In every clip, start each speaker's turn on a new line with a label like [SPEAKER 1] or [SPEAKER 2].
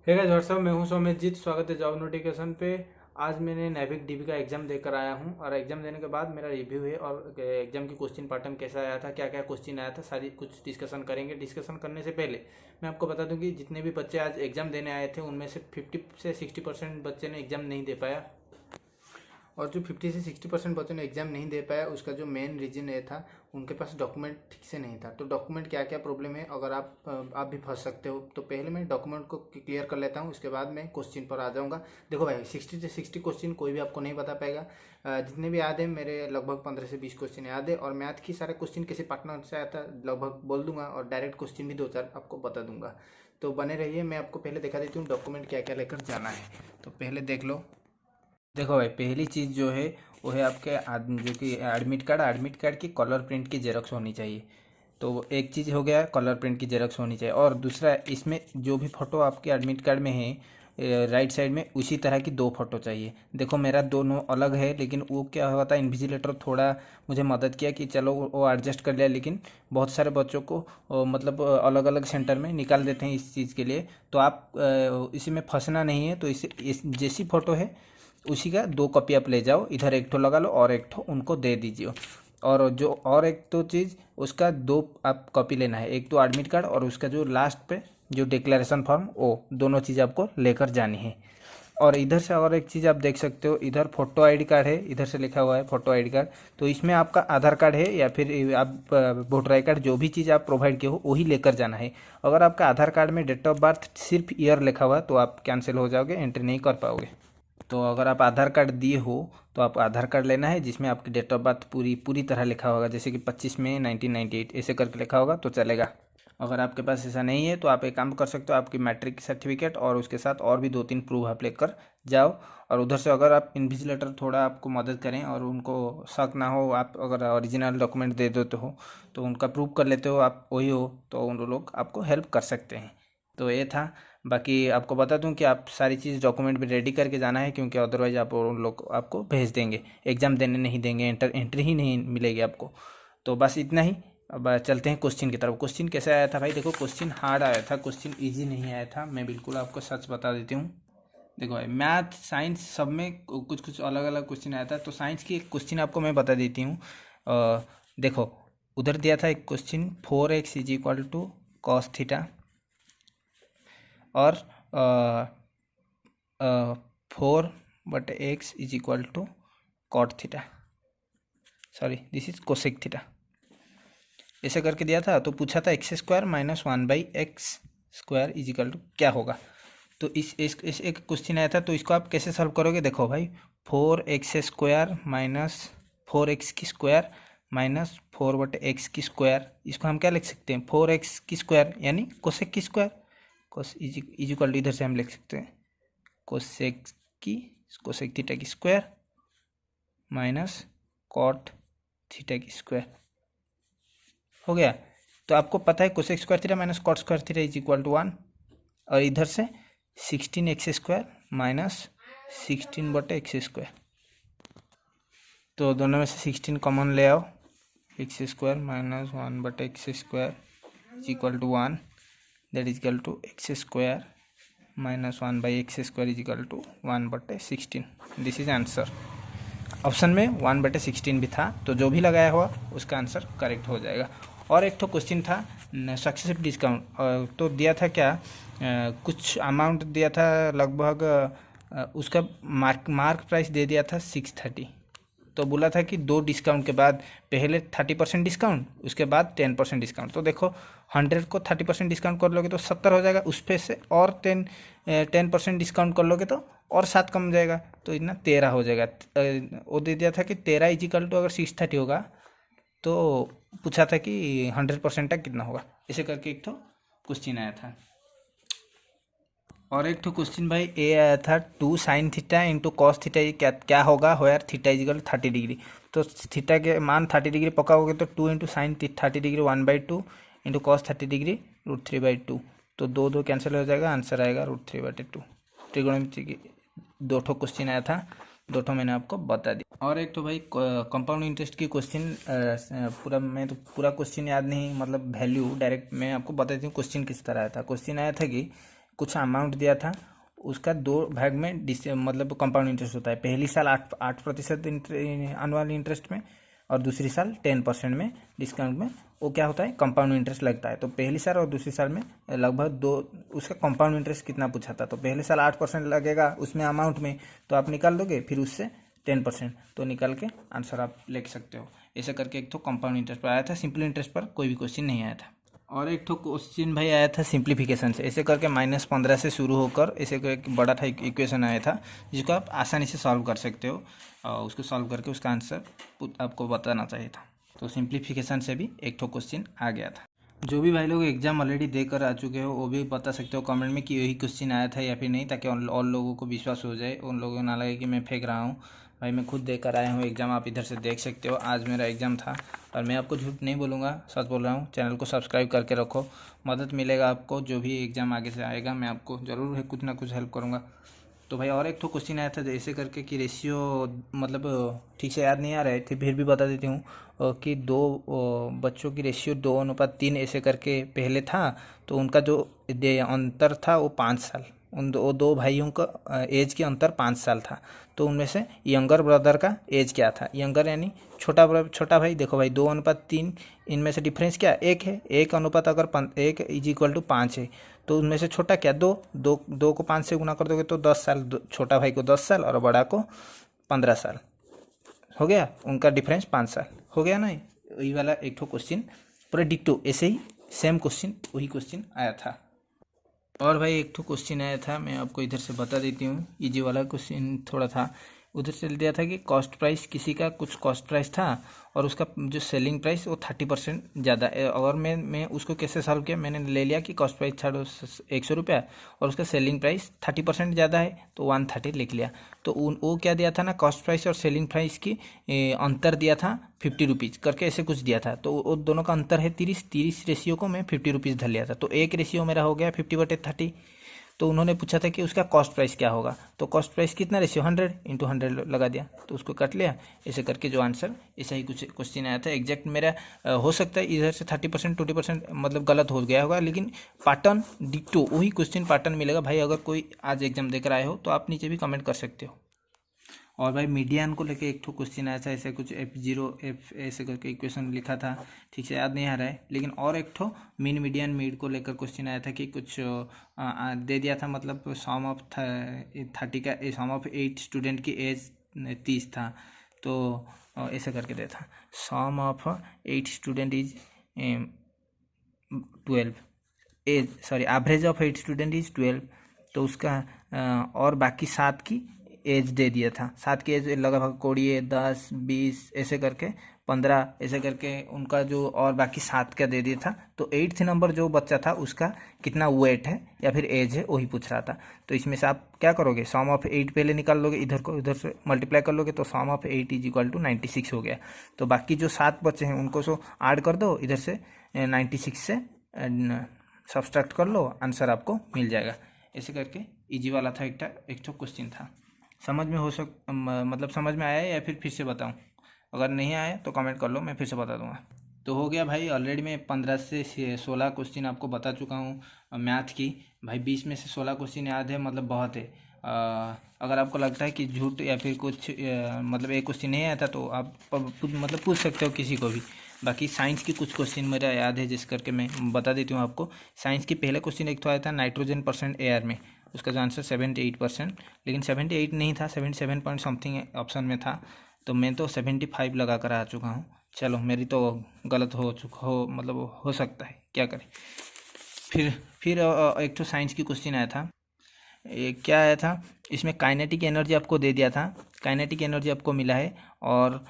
[SPEAKER 1] Hey guys what's up, मैं हूं सौम्यजीत। स्वागत है जॉब नोटिफिकेशन पे। आज मैंने नेविक डीबी का एग्जाम देकर आया हूं और एग्जाम देने के बाद मेरा रिव्यू है और एग्जाम की क्वेश्चन पैटर्न कैसा आया था, क्या क्या क्वेश्चन आया था, सारी कुछ डिस्कशन करेंगे। डिस्कशन करने से पहले मैं आपको बता दूं कि जितने भी बच्चे आज एग्जाम देने आए थे उनमें से 50 से 60% बच्चे ने एग्जाम नहीं दे पाया। और जो 50 से 60% बच्चों ने एग्जाम नहीं दे पाया उसका जो मेन रीजन ये था, उनके पास डॉक्यूमेंट ठीक से नहीं था। तो डॉक्यूमेंट क्या क्या प्रॉब्लम है, अगर आप भी फंस सकते हो, तो पहले मैं डॉक्यूमेंट को क्लियर कर लेता हूँ, उसके बाद मैं क्वेश्चन पर आ जाऊँगा। देखो भाई, 60 से 60 क्वेश्चन कोई भी आपको नहीं बता पाएगा। जितने भी याद है मेरे, लगभग 15 से 20 क्वेश्चन याद है। और मैथ की सारे क्वेश्चन किसी पार्टनर से आया था लगभग बोल दूंगा, और डायरेक्ट क्वेश्चन भी 2-4 आपको बता दूंगा। तो बने रहिए, मैं आपको पहले दिखा देती हूँ डॉक्यूमेंट क्या क्या लेकर जाना है। तो पहले देख लो। देखो भाई, पहली चीज़ जो है वो है आपके जो कि एडमिट कार्ड की कलर प्रिंट की जेरॉक्स होनी चाहिए। तो एक चीज़ हो गया, कलर प्रिंट की जेरॉक्स होनी चाहिए। और दूसरा, इसमें जो भी फ़ोटो आपके एडमिट कार्ड में है राइट साइड में, उसी तरह की 2 फोटो चाहिए। देखो मेरा दोनों अलग है, लेकिन वो क्या हुआ था, इन्विजिलेटर थोड़ा मुझे मदद किया कि चलो वो एडजस्ट कर लिया। लेकिन बहुत सारे बच्चों को मतलब अलग अलग सेंटर में निकाल देते हैं इस चीज़ के लिए। तो आप इसी में फंसना नहीं है। तो इस जैसी फ़ोटो है उसी का 2 कॉपी आप ले जाओ, इधर एक ठो लगा लो और एक ठो उनको दे दीजिए। और जो और एक तो चीज़, उसका 2 आप कॉपी लेना है, एक तो एडमिट कार्ड और उसका जो लास्ट पे जो डिक्लेरेशन फॉर्म, वो दोनों चीज़ आपको लेकर जानी है। और इधर से और एक चीज़ आप देख सकते हो, इधर फोटो आईडी कार्ड है, इधर से लिखा हुआ है फोटो आईडी कार्ड। तो इसमें आपका आधार कार्ड है या फिर आप वोटर आई कार्ड, जो भी चीज़ आप प्रोवाइड किए हो वही लेकर जाना है। अगर आपका आधार कार्ड में डेट ऑफ बर्थ सिर्फ ईयर लिखा हुआ है तो आप कैंसिल हो जाओगे, एंट्री नहीं कर पाओगे। तो अगर आप आधार कार्ड दिए हो तो आप आधार कार्ड लेना है जिसमें आपकी डेट ऑफ बर्थ पूरी पूरी तरह लिखा होगा, जैसे कि 25 मई 1998 ऐसे करके लिखा होगा तो चलेगा। अगर आपके पास ऐसा नहीं है तो आप एक काम कर सकते हो, आपकी मैट्रिक सर्टिफिकेट और उसके साथ और भी 2-3 प्रूफ आप लेकर जाओ। और उधर से अगर आप इन्विजिलेटर थोड़ा आपको मदद करें और उनको शक ना हो, आप अगर ओरिजिनल डॉक्यूमेंट दे देते हो तो उनका प्रूफ कर लेते हो, आप वही हो, तो उन लोग आपको हेल्प कर सकते हैं। तो ये था। बाकी आपको बता दूं कि आप सारी चीज़ डॉक्यूमेंट भी रेडी करके जाना है, क्योंकि अदरवाइज आप उन लोग आपको भेज देंगे, एग्ज़ाम देने नहीं देंगे, एंट्री ही नहीं मिलेगी आपको। तो बस इतना ही। अब चलते हैं क्वेश्चन की तरफ। क्वेश्चन कैसे आया था भाई? देखो, क्वेश्चन हार्ड आया था, क्वेश्चन इजी नहीं आया था, मैं बिल्कुल आपको सच बता देती हूँ। देखो भाई, मैथ साइंस सब में कुछ कुछ अलग अलग क्वेश्चन आया था। तो साइंस की एक क्वेश्चन आपको मैं बता देती हूँ। देखो, उधर दिया था एक question, 4x is equal to cos theta, और 4/x is equal to cot theta, sorry this is cosec theta, ऐसे करके दिया था। तो पूछा था x² minus 1/x² is equal to क्या होगा। तो इस एक क्वेश्चन आया था, तो इसको आप कैसे सॉल्व करोगे? देखो भाई, 4x² minus 4x² minus 4/x की स्क्वायर, इसको हम क्या लिख सकते हैं? 4x की स्क्वायर यानी कोसेक की square. Cos is equal to, इधर से हम लिख सकते हैं कोसेक की, कोसेक थीटा की स्क्वायर माइनस कॉट थीटा की स्क्वायर, हो गया। तो आपको पता है cosec square theta minus cot square theta is equal to 1। और इधर से 16x² माइनस 16/x², तो दोनों में से 16 कॉमन ले आओ, x² minus 1/x² is equal to 1, that is equal to x² minus 1/x² is equal to 1/16। This is answer. Option में 1/16 भी था, तो जो भी लगाया हुआ उसका आंसर करेक्ट हो जाएगा। और एक तो क्वेश्चन था सक्सेसिव डिस्काउंट, तो दिया था क्या, कुछ अमाउंट दिया था लगभग, उसका मार्क प्राइस दे दिया था 630। तो बोला था कि 2 डिस्काउंट के बाद, पहले 30% डिस्काउंट, उसके बाद 10% डिस्काउंट। तो देखो, 100 को 30% डिस्काउंट कर लोगे तो 70 हो जाएगा, उस पे से और 10% डिस्काउंट कर लोगे तो और 7 कम हो जाएगा, तो इतना 13 हो जाएगा। वो दे दिया था कि 13 इजिकल टू, अगर 630 होगा तो पूछा था कि 100% तक कितना होगा, ऐसे करके एक तो क्वेश्चन आया था। और एक तो क्वेश्चन भाई ए आया था, 2 sine theta into cos theta, ये क्या क्या होगा हो यार, थीटा इजिकल 30 डिग्री। तो थीटा के मान 30 डिग्री पकाओगे तो 2 into sine 30 degree 1/2 into cos 30 degree √3/2। तो 2 कैंसिल हो जाएगा, आंसर आएगा √3/2। ट्रिगोनोमेट्री की 2 ठो क्वेश्चन आया था, 2 ठो मैंने आपको बता दिया। और एक तो भाई कंपाउंड इंटरेस्ट की क्वेश्चन, पूरा मैं तो पूरा क्वेश्चन याद नहीं, मतलब वैल्यू डायरेक्ट मैं आपको बता देती हूँ क्वेश्चन किस तरह आया था। क्वेश्चन आया था कि कुछ अमाउंट दिया था, उसका 2 भाग में मतलब कंपाउंड इंटरेस्ट होता है। पहली साल 8% अनुअल इंटरेस्ट में और दूसरी साल 10% में डिस्काउंट में वो क्या होता है, कंपाउंड इंटरेस्ट लगता है। तो पहली साल और दूसरी साल में लगभग 2, उसका कंपाउंड इंटरेस्ट कितना पूछा था, तो पहले साल 8% लगेगा उसमें अमाउंट में, तो आप निकाल दोगे, फिर उससे 10% तो निकाल के आंसर आप लिख सकते हो। ऐसे करके एक तो कंपाउंड इंटरेस्ट पर आया था, सिंपल इंटरेस्ट पर कोई भी क्वेश्चन नहीं आया था। और एक तो क्वेश्चन भाई आया था सिंप्लीफिकेशन से, ऐसे करके -15 से शुरू होकर ऐसे करके बड़ा था इक्वेशन आया था, जिसको आप आसानी से सॉल्व कर सकते हो, और उसको सॉल्व करके उसका आंसर आपको बताना चाहिए था। तो सिंप्लीफिकेशन से भी एक तो क्वेश्चन आ गया था। जो भी भाई लोग एग्जाम ऑलरेडी देकर आ चुके हो वो भी बता सकते हो कमेंट में कि यही क्वेश्चन आया था या फिर नहीं, ताकि और लोगों को विश्वास हो जाए, उन लोगों को ना लगे कि मैं फेंक रहा हूँ। भाई मैं खुद देकर आया हूँ एग्ज़ाम, आप इधर से देख सकते हो। आज मेरा एग्ज़ाम था और मैं आपको झूठ नहीं बोलूँगा, सच बोल रहा हूँ। चैनल को सब्सक्राइब करके रखो, मदद मिलेगा आपको। जो भी एग्ज़ाम आगे से आएगा मैं आपको ज़रूर है कुछ ना कुछ हेल्प करूँगा। तो भाई और एक तो क्वेश्चन आया था जैसे करके कि रेशियो, मतलब ठीक से याद नहीं आ रहा है, फिर भी बता देती हूँ कि 2 बच्चों की रेशियो 2:3 ऐसे करके पहले था। तो उनका जो अंतर था वो 5 साल, उन दो भाइयों का एज के अंतर 5 साल था। तो उनमें से यंगर ब्रदर का एज क्या था, यंगर यानी छोटा भाई। देखो भाई 2:3, इनमें से डिफरेंस क्या, 1 है। 1 अनुपात अगर 1 = 5 है, तो उनमें से छोटा क्या, 2 को 5 से गुना कर दोगे तो 10 साल, छोटा भाई को 10 साल और बड़ा को 15 साल हो गया, उनका डिफरेंस 5 साल हो गया ना। वही वाला एक ठो क्वेश्चन पूरा डिक्टो, ऐसे ही सेम क्वेश्चन, वही क्वेश्चन आया था। और भाई एक तो क्वेश्चन आया था, मैं आपको इधर से बता देती हूँ। इजी वाला क्वेश्चन थोड़ा था, उधर से दिया था कि कॉस्ट प्राइस, किसी का कुछ कॉस्ट प्राइस था और उसका जो सेलिंग प्राइस वो 30% ज़्यादा। और मैं उसको कैसे सॉल्व किया, मैंने ले लिया कि कॉस्ट प्राइस था 100 रुपया और उसका सेलिंग प्राइस 30% ज़्यादा है, तो 130 लिख लिया। तो वो क्या दिया था ना, कॉस्ट प्राइस और सेलिंग प्राइस की अंतर दिया था 50 रुपीज़ करके, ऐसे कुछ दिया था। तो वो दोनों का अंतर है 30 रेशियो को मैं 50 रुपीज़ धर लिया था, तो एक रेशियो मेरा हो गया 50/30। तो उन्होंने पूछा था कि उसका कॉस्ट प्राइस क्या होगा, तो कॉस्ट प्राइस कितना रेशियो, 100 × 100 लगा दिया, तो उसको कट लिया। ऐसे करके जो आंसर, ऐसा ही कुछ क्वेश्चन आया था एग्जैक्ट मेरा। हो सकता है इधर से 30% 20% मतलब गलत हो गया होगा, लेकिन पैटर्न डिक्टो वही क्वेश्चन पैटर्न मिलेगा भाई। अगर कोई आज एग्जाम देकर आए हो तो आप नीचे भी कमेंट कर सकते हो। और भाई मीडियन को लेके एक ठो क्वेश्चन आया था, ऐसे कुछ F0 F ऐसे करके इक्वेशन लिखा था, ठीक से याद नहीं आ रहा है। लेकिन और एक ठो मीन मीडियन मीड को लेकर क्वेश्चन आया था कि कुछ दे दिया था, मतलब सम ऑफ 30 का, सम ऑफ 8 स्टूडेंट की एज 30 था। तो ऐसे करके दिया था, sum of 8 student is 12, average of 8 student is 12। तो उसका और बाकी 7 की एज दे दिया था, 7 की एज लगभग 20, 10, 20 ऐसे करके 15 ऐसे करके उनका जो, और बाकी 7 का दे दिया था। तो 8th नंबर जो बच्चा था उसका कितना वेट है या फिर एज है वही पूछ रहा था। तो इसमें से आप क्या करोगे, सम ऑफ 8 पहले निकाल लोगे, इधर को इधर से मल्टीप्लाई कर लोगे, तो सम ऑफ 8 = 96 हो गया। तो बाकी जो 7 बच्चे हैं उनको सो ऐड कर दो, इधर से 96 से सब्सट्रैक्ट कर लो, आंसर आपको मिल जाएगा। ऐसे करके इजी वाला था, एक तो क्वेश्चन था। समझ में मतलब समझ में आया या फिर से बताऊं? अगर नहीं आया तो कमेंट कर लो, मैं फिर से बता दूंगा। तो हो गया भाई, ऑलरेडी मैं 15 से 16 क्वेश्चन आपको बता चुका हूँ मैथ की। भाई 20 में से 16 क्वेश्चन याद है, मतलब बहुत है। अगर आपको लगता है कि झूठ या फिर कुछ मतलब एक क्वेश्चन नहीं आया था तो आप मतलब पूछ सकते हो किसी को भी। बाकी साइंस की कुछ क्वेश्चन मेरा याद है, जिस करके मैं बता देती हूँ आपको। साइंस की पहले क्वेश्चन एक तो आया था नाइट्रोजन % एयर में, उसका जो आंसर 78%, लेकिन 78 नहीं था, 77 पॉइंट समथिंग ऑप्शन में था। तो मैं तो 75 लगा कर आ चुका हूँ। चलो मेरी तो गलत हो चुका हो, मतलब हो सकता है, क्या करें। फिर एक तो साइंस की क्वेश्चन आया था, क्या आया था इसमें, काइनेटिक एनर्जी आपको दे दिया था, काइनेटिक एनर्जी आपको मिला है, और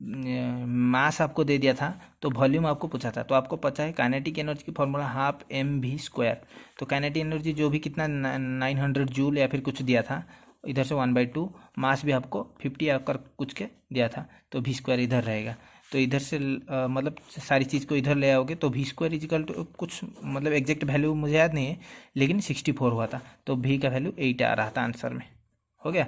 [SPEAKER 1] मास आपको दे दिया था, तो वॉल्यूम आपको पूछा था। तो आपको पता है काइनेटिक एनर्जी की फॉर्मूला 12mv²। तो काइनेटिक एनर्जी जो भी कितना 900 जूल या फिर कुछ दिया था, इधर से 1/2, मास भी आपको 50 आकर कुछ के दिया था, तो v² इधर रहेगा। तो इधर से मतलब सारी चीज़ को इधर ले आओगे तो v² = कुछ, मतलब एग्जैक्ट वैल्यू मुझे याद नहीं है, लेकिन 64 हुआ था। तो v का वैल्यू 8 आ रहा था आंसर में, हो गया।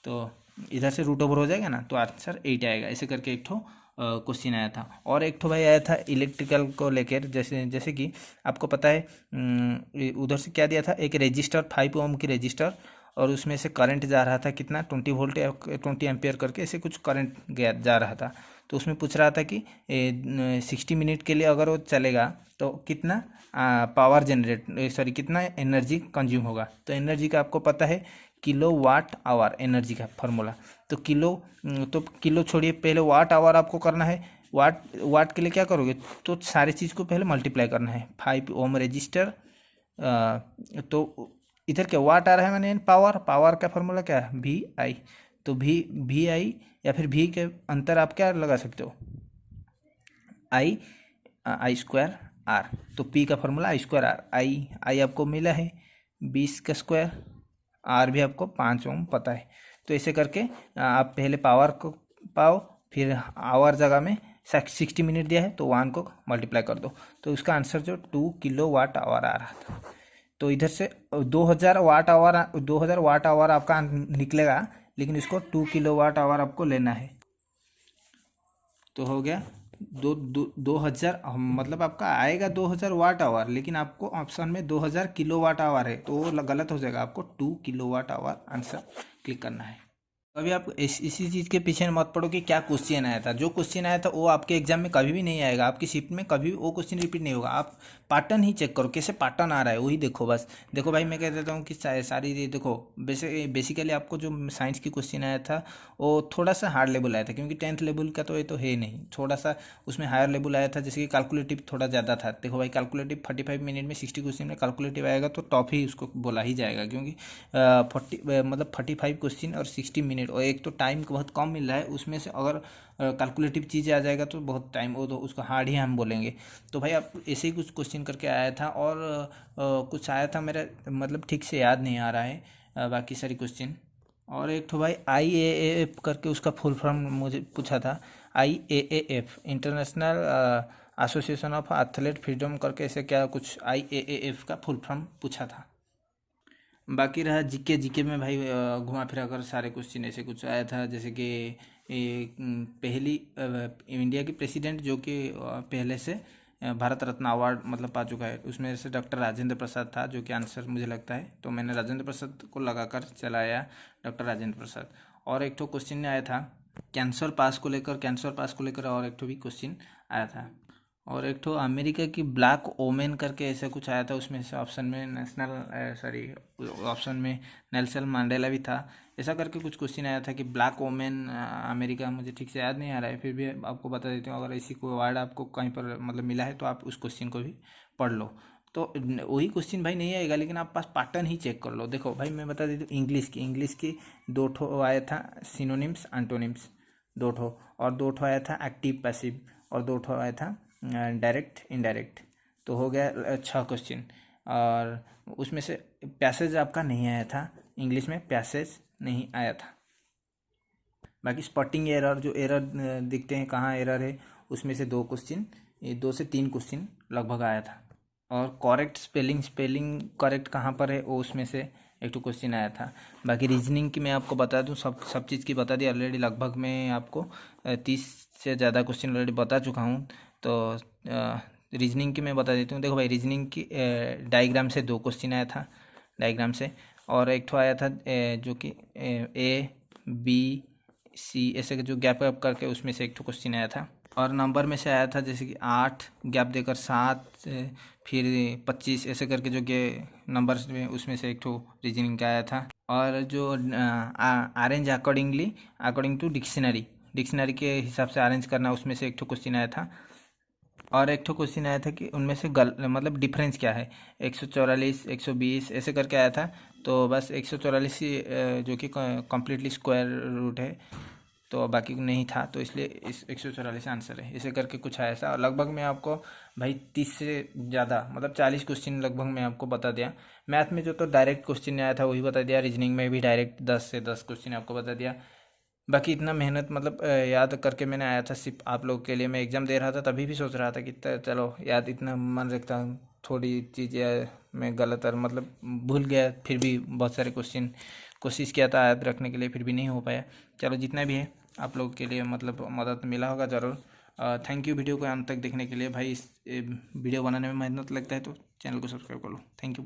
[SPEAKER 1] तो इधर से √/, हो जाएगा ना, तो आंसर 8 आएगा। ऐसे करके एक ठो क्वेश्चन आया था। और एक तो भाई आया था इलेक्ट्रिकल को लेकर, जैसे जैसे कि आपको पता है उधर से क्या दिया था, एक रजिस्टर 5 ओम की रजिस्टर, और उसमें से करंट जा रहा था कितना 20 वोल्ट या 20 एम्पियर करके, ऐसे कुछ करंट गया जा रहा था। तो उसमें पूछ रहा था कि 60 मिनट के लिए अगर वो चलेगा तो कितना पावर जनरेट, सॉरी कितना एनर्जी कंज्यूम होगा। तो एनर्जी का आपको पता है किलो वाट आवर, एनर्जी का फार्मूला। तो किलो छोड़िए, पहले वाट आवर आपको करना है। वाट वाट के लिए क्या करोगे, तो सारी चीज़ को पहले मल्टीप्लाई करना है। 5 ओम रजिस्टर, तो इधर क्या वाट आ रहा है, मैंने पावर, पावर का फार्मूला क्या है, वी आई। तो वी आई या फिर वी के अंतर आप क्या लगा सकते हो, आई स्क्वायर आर। तो पी का फार्मूला आई स्क्वायर आर, आई आपको मिला है 20 का स्क्वायर, आर भी आपको 5 ओम पता है। तो ऐसे करके आप पहले पावर को पाओ, फिर आवर जगह में 60 मिनट दिया है तो 1 को मल्टीप्लाई कर दो। तो उसका आंसर जो 2 किलो वाट आवर आ रहा था। तो इधर से 2000 वाट आवर आपका निकलेगा, लेकिन इसको 2 किलो वाट आवर आपको लेना है। तो हो गया 2000, मतलब आपका आएगा 2000 वाट आवर, लेकिन आपको ऑप्शन में 2000 किलो वाट आवर है, तो वो गलत हो जाएगा। आपको 2 kilowatt hour answer click करना है। कभी आप इसी चीज़ के पीछे मत पड़ो कि क्या क्वेश्चन आया था। जो क्वेश्चन आया था वो आपके एग्जाम में कभी भी नहीं आएगा, आपकी शिफ्ट में कभी वो क्वेश्चन रिपीट नहीं होगा। आप पैटर्न ही चेक करो, कैसे पैटर्न आ रहा है वही देखो बस। देखो भाई, मैं कह देता हूँ कि सारी देखो, बेसिकली आपको जो साइंस की क्वेश्चन आया था वो थोड़ा सा हार्ड लेवल आया था, क्योंकि 10th लेवल का तो ये तो है नहीं, थोड़ा सा उसमें हायर लेवल आया था। जैसे कि कैलकुलेटिव थोड़ा ज़्यादा था। देखो भाई, कैलकुलेटिव 45 मिनट में 60 क्वेश्चन में कैलकुलेटिव आएगा तो टॉप ही उसको बोला ही जाएगा, क्योंकि 45 क्वेश्चन और 60 मिनट, और एक तो टाइम बहुत कम मिल रहा है, उसमें से अगर कैलकुलेटिव चीज़ें आ जाएगा तो बहुत टाइम, वो तो उसको हार्ड ही हम बोलेंगे। तो भाई आप ऐसे ही कुछ क्वेश्चन करके आया था, और कुछ आया था मेरा मतलब ठीक से याद नहीं आ रहा है बाकी सारी क्वेश्चन। और एक तो भाई IAAF करके उसका फुल फॉर्म मुझे पूछा था। IAAF international association of athlete freedom करके, ऐसे क्या कुछ IAAF का फुल फॉर्म पूछा था। बाकी रहा जीके में भाई घुमा फिरा कर सारे क्वेश्चन ऐसे कुछ आया था, जैसे कि पहली इंडिया की प्रेसिडेंट जो कि पहले से भारत रत्न अवार्ड मतलब पा चुका है, उसमें से डॉक्टर राजेंद्र प्रसाद था, जो कि आंसर मुझे लगता है। तो मैंने राजेंद्र प्रसाद को लगाकर चलाया, डॉक्टर राजेंद्र प्रसाद। और एक तो क्वेश्चन आया था कैंसर पास को लेकर, और एक तो भी क्वेश्चन आया था। और एक तो अमेरिका की ब्लैक ओमेन करके ऐसा कुछ आया था, उसमें से ऑप्शन में नेल्सन मंडेला भी था। ऐसा करके कुछ क्वेश्चन आया था कि ब्लैक ओमेन अमेरिका, मुझे ठीक से याद नहीं आ रहा है, फिर भी आपको बता देती हूँ। अगर ऐसी कोई वर्ड आपको कहीं पर मतलब मिला है तो आप उस क्वेश्चन को भी पढ़ लो। तो वही क्वेश्चन भाई नहीं आएगा, लेकिन आप पास पैटर्न ही चेक कर लो। देखो भाई, मैं बता देती हूँ इंग्लिश की 2 ठो आया था सिनोनिम्स एंटोनिम्स, 2 ठो, और 2 ठो आया था एक्टिव पैसिव, और 2 ठो आया था डायरेक्ट इनडायरेक्ट। तो हो गया 6 क्वेश्चन। और उसमें से पैसेज आपका नहीं आया था, इंग्लिश में पैसेज नहीं आया था। बाकी स्पॉटिंग एरर, जो एरर दिखते हैं कहाँ एरर है, उसमें से 2 क्वेश्चन, ये 2 से 3 क्वेश्चन लगभग आया था। और करेक्ट स्पेलिंग करेक्ट कहाँ पर है वो, उसमें से एक तो क्वेश्चन आया था। बाकी रीजनिंग की मैं आपको बता दूं, सब चीज़ की बता दी ऑलरेडी। लगभग मैं आपको 30 से ज़्यादा क्वेश्चन ऑलरेडी बता चुका हूँ। तो रीजनिंग की मैं बता देती हूँ। देखो भाई, रीजनिंग की डायग्राम से 2 क्वेश्चन आया था, डायग्राम से। और एक तो आया था जो कि ABC ऐसे जो गैप वैप करके, उसमें से एक तो क्वेश्चन आया था। और नंबर में से आया था जैसे कि 8 गैप देकर 7 फिर 25 ऐसे करके जो कि नंबर्स में, उसमें से एक तो रीजनिंग का आया था। और जो अरेंज अकॉर्डिंग टू डिक्शनरी के हिसाब से अरेंज करना, उसमें से एक तो क्वेश्चन आया था। और एक तो क्वेश्चन आया था कि उनमें से मतलब डिफरेंस क्या है, 144 120 ऐसे करके आया था। तो बस 144 जो कि कम्प्लीटली स्क्वायर रूट है, तो बाकी नहीं था, तो इसलिए इस 144 आंसर है। ऐसे करके कुछ है ऐसा। लगभग मैं आपको भाई 30 से ज़्यादा मतलब 40 क्वेश्चन लगभग मैं आपको बता दिया। मैथ में जो तो डायरेक्ट क्वेश्चन आया था वही बता दिया, रीजनिंग में भी डायरेक्ट 10 से 10 क्वेश्चन आपको बता दिया। बाकी इतना मेहनत मतलब याद करके मैंने आया था सिर्फ आप लोग के लिए। मैं एग्ज़ाम दे रहा था तभी भी सोच रहा था कि चलो याद इतना मन रखता हूँ, थोड़ी चीज़ें मैं गलत और मतलब भूल गया, फिर भी बहुत सारे क्वेश्चन कोशिश किया था याद रखने के लिए, फिर भी नहीं हो पाया। चलो जितना भी है आप लोगों के लिए मतलब मदद मिला होगा ज़रूर। थैंक यू वीडियो को अंत तक देखने के लिए। भाई इस वीडियो बनाने में मेहनत लगता है तो चैनल को सब्सक्राइब कर लो। Thank you.